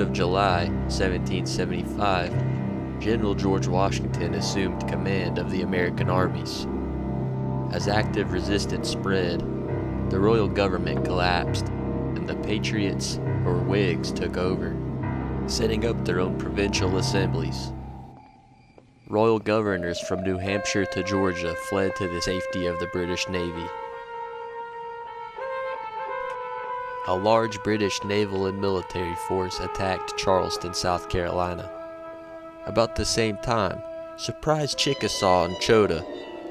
of July, 1775, General George Washington assumed command of the American armies. As active resistance spread, the royal government collapsed, and the Patriots, or Whigs, took over, setting up their own provincial assemblies. Royal governors from New Hampshire to Georgia fled to the safety of the British Navy. A large British naval and military force attacked Charleston, South Carolina. About the same time, surprised Chickasaw and Chote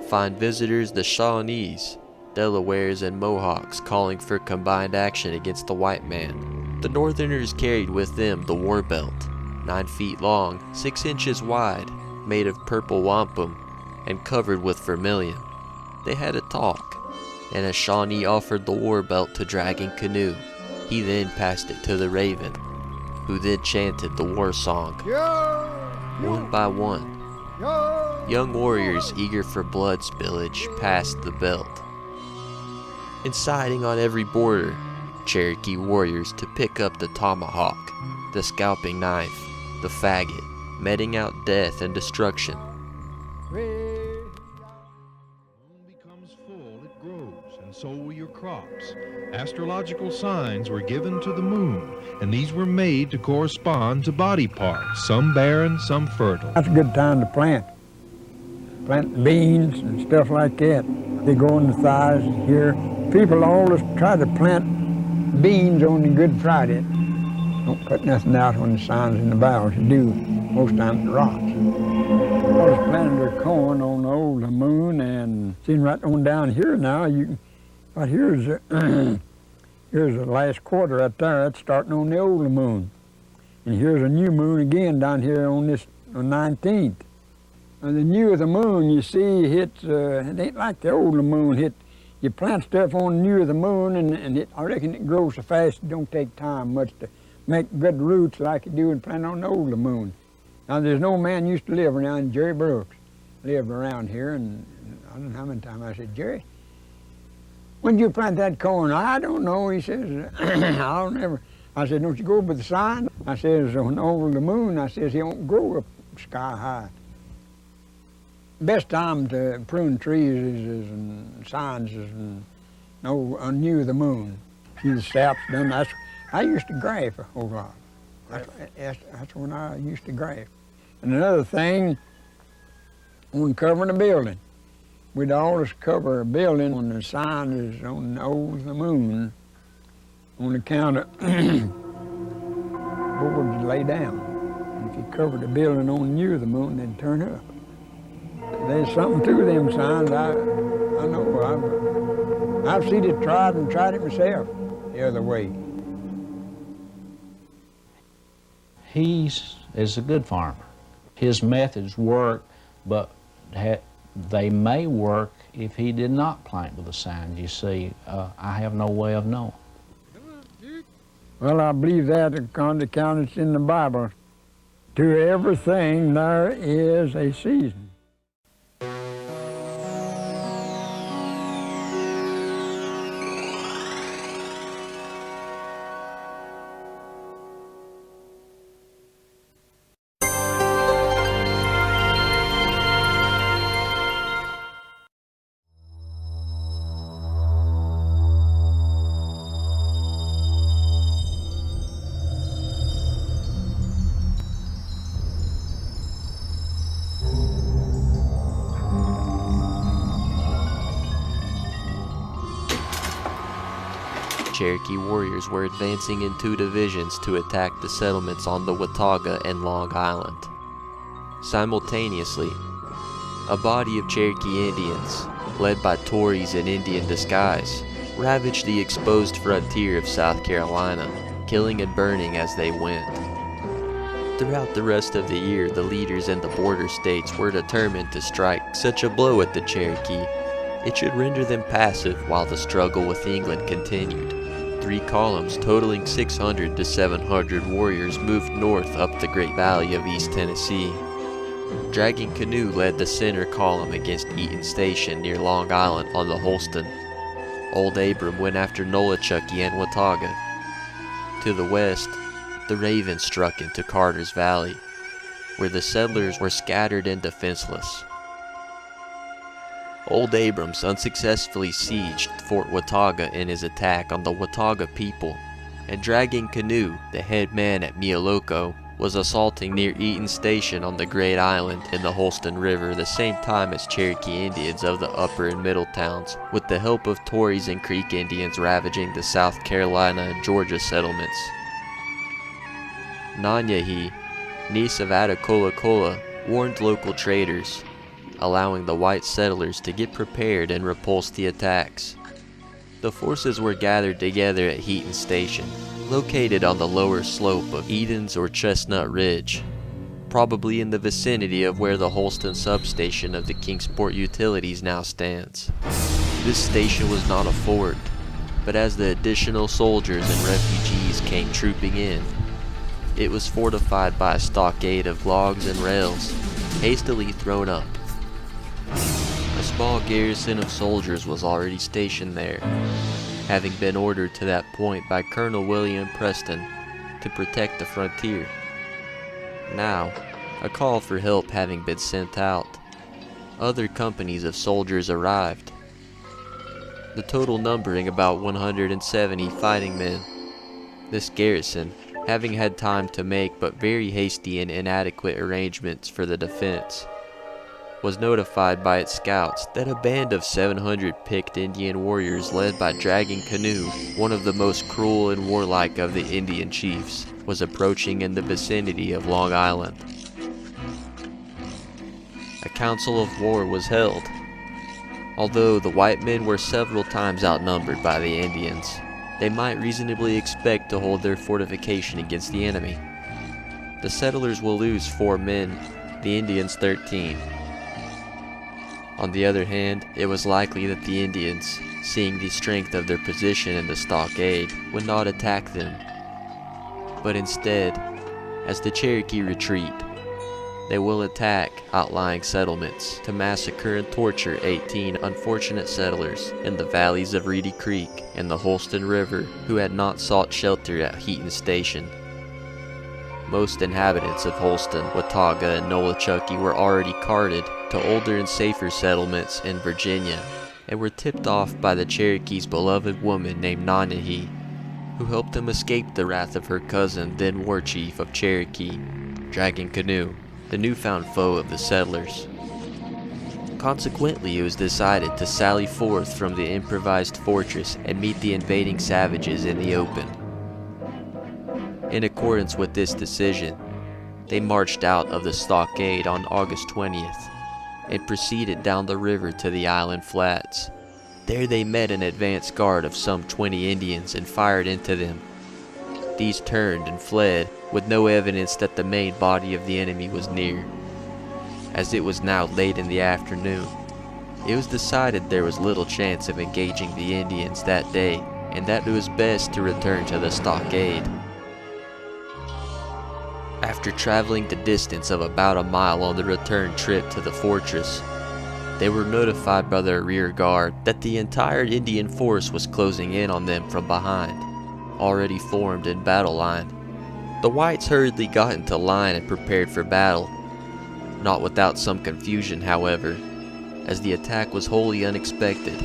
find visitors the Shawnees, Delawares, and Mohawks calling for combined action against the white man. The Northerners carried with them the war belt, 9 feet long, 6 inches wide, made of purple wampum, and covered with vermilion. They had a talk, and a Shawnee offered the war belt to Dragging Canoe. He then passed it to the Raven, who then chanted the war song. One by one, young warriors eager for blood spillage passed the belt, inciting on every border Cherokee warriors to pick up the tomahawk, the scalping knife, the faggot, meting out death and destruction. So will your crops. Astrological signs were given to the moon, and these were made to correspond to body parts, some barren, some fertile. That's a good time to plant beans and stuff like that. They go in the thighs here. People always try to plant beans on the Good Friday. Don't put nothing out when the sun's in the boughs. You do. Most times it rots. I was planting their corn on the old moon, and seeing right on down here now, but here's the last quarter right there. That's starting on the old moon. And here's a new moon again down here on this 19th. And the new of the moon, you see, it ain't like the old moon. You plant stuff on the new of the moon, and I reckon it grows so fast it don't take time much to make good roots like it do and plant on the old moon. Now, there's no man used to live around. Jerry Brooks lived around here, and I don't know how many times I said, Jerry, when did you plant that corn? I don't know, he says. I don't ever. I said, don't you go by the sign? I says, on over the moon, I says, he won't grow up sky high. Best time to prune trees is and signs is new of the moon. See the saps done. I used to graft a whole lot. That's when I used to graft. And another thing, when covering a building, we'd always cover a building when the sign is on the old the moon, on account of boards lay down. And if you covered the building on the new of the moon, they'd turn up. There's something to them signs. I know. I've seen it tried it myself the other way. He is a good farmer. His methods work, but they may work if he did not plant with the signs. You see, I have no way of knowing. Well, I believe that on account it's in the Bible. To everything there is a season. Cherokee warriors were advancing in 2 divisions to attack the settlements on the Watauga and Long Island. Simultaneously, a body of Cherokee Indians, led by Tories in Indian disguise, ravaged the exposed frontier of South Carolina, killing and burning as they went. Throughout the rest of the year, the leaders in the border states were determined to strike such a blow at the Cherokee, it should render them passive while the struggle with England continued. 3 columns totaling 600 to 700 warriors moved north up the Great Valley of East Tennessee. Dragging Canoe led the center column against Heaton Station near Long Island on the Holston. Old Abram went after Nolichucky and Watauga. To the west, the Ravens struck into Carter's Valley, where the settlers were scattered and defenseless. Old Abrams unsuccessfully sieged Fort Watauga in his attack on the Watauga people, and Dragging Canoe, the head man at Mealoco, was assaulting near Heaton Station on the Great Island in the Holston River the same time as Cherokee Indians of the upper and middle towns, with the help of Tories and Creek Indians ravaging the South Carolina and Georgia settlements. Nanyehi, niece of Atacolacola, warned local traders, allowing the white settlers to get prepared and repulse the attacks. The forces were gathered together at Heaton Station, located on the lower slope of Eden's or Chestnut Ridge, probably in the vicinity of where the Holston substation of the Kingsport Utilities now stands. This station was not a fort, but as the additional soldiers and refugees came trooping in, it was fortified by a stockade of logs and rails, hastily thrown up. A small garrison of soldiers was already stationed there, having been ordered to that point by Colonel William Preston to protect the frontier. Now, a call for help having been sent out, other companies of soldiers arrived, the total numbering about 170 fighting men. This garrison, having had time to make but very hasty and inadequate arrangements for the defense, was notified by its scouts that a band of 700 picked Indian warriors led by Dragging Canoe, one of the most cruel and warlike of the Indian chiefs, was approaching in the vicinity of Long Island. A council of war was held. Although the white men were several times outnumbered by the Indians, they might reasonably expect to hold their fortification against the enemy. The settlers will lose 4 men, the Indians 13. On the other hand, it was likely that the Indians, seeing the strength of their position in the stockade, would not attack them, but instead, as the Cherokee retreat, they will attack outlying settlements to massacre and torture 18 unfortunate settlers in the valleys of Reedy Creek and the Holston River who had not sought shelter at Heaton Station. Most inhabitants of Holston, Watauga, and Nolichucky were already carted to older and safer settlements in Virginia, and were tipped off by the Cherokee's beloved woman named Nanyehi, who helped them escape the wrath of her cousin, then war chief of Cherokee, Dragging Canoe, the newfound foe of the settlers. Consequently, it was decided to sally forth from the improvised fortress and meet the invading savages in the open. In accordance with this decision, they marched out of the stockade on August 20th and proceeded down the river to the island flats. There they met an advance guard of some 20 Indians and fired into them. These turned and fled, with no evidence that the main body of the enemy was near. As it was now late in the afternoon, it was decided there was little chance of engaging the Indians that day, and that it was best to return to the stockade. After traveling the distance of about a mile on the return trip to the fortress, they were notified by their rear guard that the entire Indian force was closing in on them from behind, already formed in battle line. The whites hurriedly got into line and prepared for battle, not without some confusion, however, as the attack was wholly unexpected.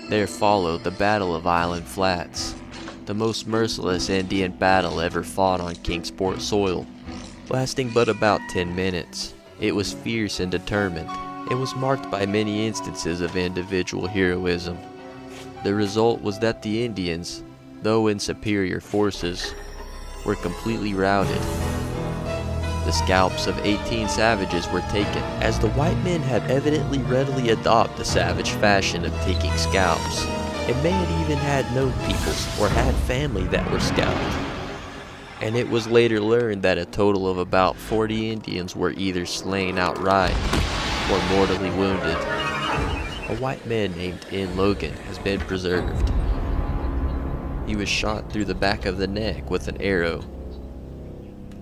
There followed the Battle of Island Flats, the most merciless Indian battle ever fought on Kingsport soil, lasting but about 10 minutes. It was fierce and determined, and was marked by many instances of individual heroism. The result was that the Indians, though in superior forces, were completely routed. The scalps of 18 savages were taken, as the white men had evidently readily adopted the savage fashion of taking scalps, and may have even had known peoples or had family that were scalped. And it was later learned that a total of about 40 Indians were either slain outright or mortally wounded. A white man named N. Logan has been preserved. He was shot through the back of the neck with an arrow.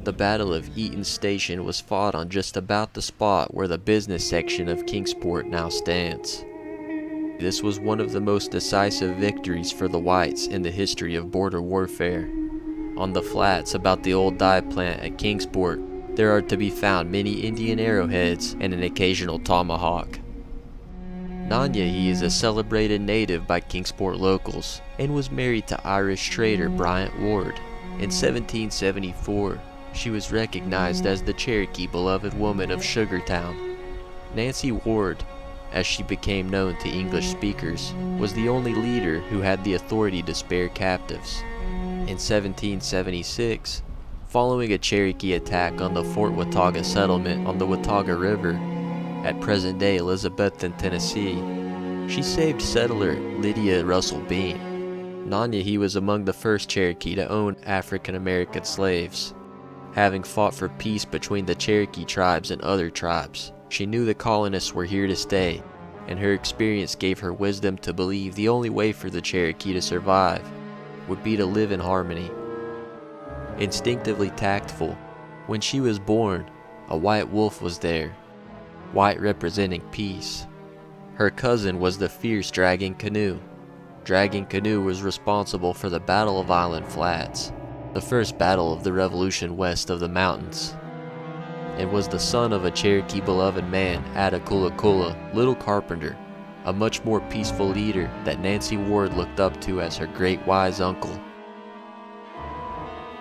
The Battle of Heaton Station was fought on just about the spot where the business section of Kingsport now stands. This was one of the most decisive victories for the whites in the history of border warfare. On the flats about the old dye plant at Kingsport, there are to be found many Indian arrowheads and an occasional tomahawk. Nanyehi is a celebrated native by Kingsport locals and was married to Irish trader Bryant Ward. In 1774, she was recognized as the Cherokee beloved woman of Sugartown. Nancy Ward, as she became known to English speakers, was the only leader who had the authority to spare captives. In 1776, following a Cherokee attack on the Fort Watauga settlement on the Watauga River, at present-day Elizabethton, Tennessee, she saved settler Lydia Russell Bean. Nanyehi was among the first Cherokee to own African-American slaves. Having fought for peace between the Cherokee tribes and other tribes, she knew the colonists were here to stay, and her experience gave her wisdom to believe the only way for the Cherokee to survive would be to live in harmony. Instinctively tactful, when she was born, a white wolf was there, white representing peace. Her cousin was the fierce Dragging Canoe. Dragging Canoe was responsible for the Battle of Island Flats, the first battle of the Revolution west of the mountains, and was the son of a Cherokee beloved man, Atakulakula, Little Carpenter, a much more peaceful leader that Nancy Ward looked up to as her great wise uncle.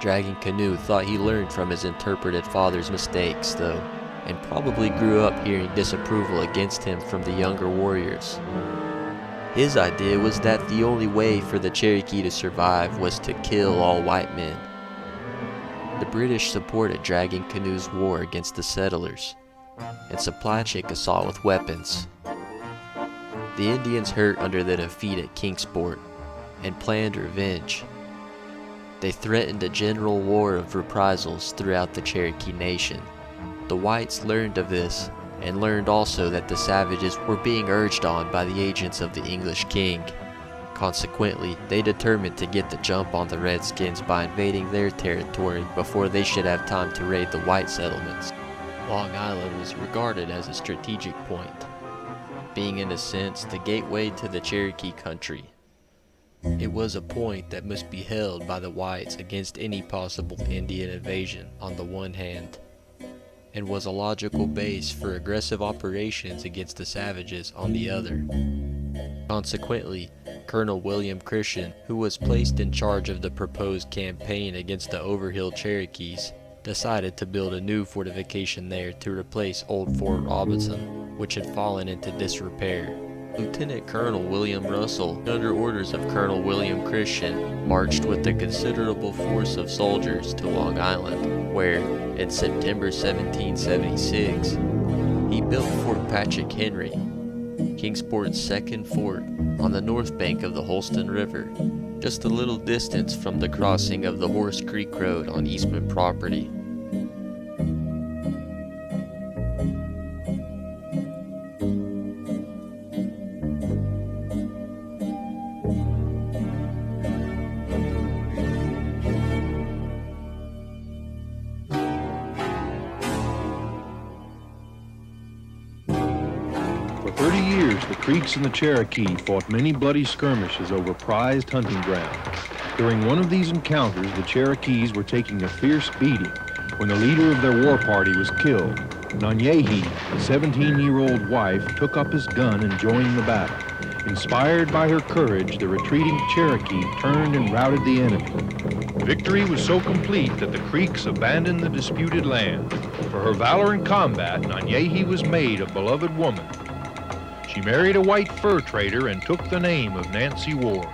Dragging Canoe thought he learned from his interpreted father's mistakes, though, and probably grew up hearing disapproval against him from the younger warriors. His idea was that the only way for the Cherokee to survive was to kill all white men. The British supported Dragging Canoe's war against the settlers and supplied Chickasaw with weapons. The Indians hurt under the defeat at Kingsport and planned revenge. They threatened a general war of reprisals throughout the Cherokee Nation. The whites learned of this and learned also that the savages were being urged on by the agents of the English king. Consequently, they determined to get the jump on the Redskins by invading their territory before they should have time to raid the white settlements. Long Island was regarded as a strategic point, being in a sense the gateway to the Cherokee country. It was a point that must be held by the whites against any possible Indian invasion on the one hand, and was a logical base for aggressive operations against the savages on the other. Consequently, Colonel William Christian, who was placed in charge of the proposed campaign against the Overhill Cherokees, decided to build a new fortification there to replace old Fort Robinson, which had fallen into disrepair. Lieutenant Colonel William Russell, under orders of Colonel William Christian, marched with a considerable force of soldiers to Long Island, where, in September 1776, he built Fort Patrick Henry, Kingsport's second fort on the north bank of the Holston River, just a little distance from the crossing of the Horse Creek Road on Eastman property. For 30 years, the Creeks and the Cherokee fought many bloody skirmishes over prized hunting grounds. During one of these encounters, the Cherokees were taking a fierce beating when the leader of their war party was killed. Nanyehi, the 17-year-old wife, took up his gun and joined the battle. Inspired by her courage, the retreating Cherokee turned and routed the enemy. Victory was so complete that the Creeks abandoned the disputed land. For her valor in combat, Nanyehi was made a beloved woman. She married a white fur trader and took the name of Nancy Ward.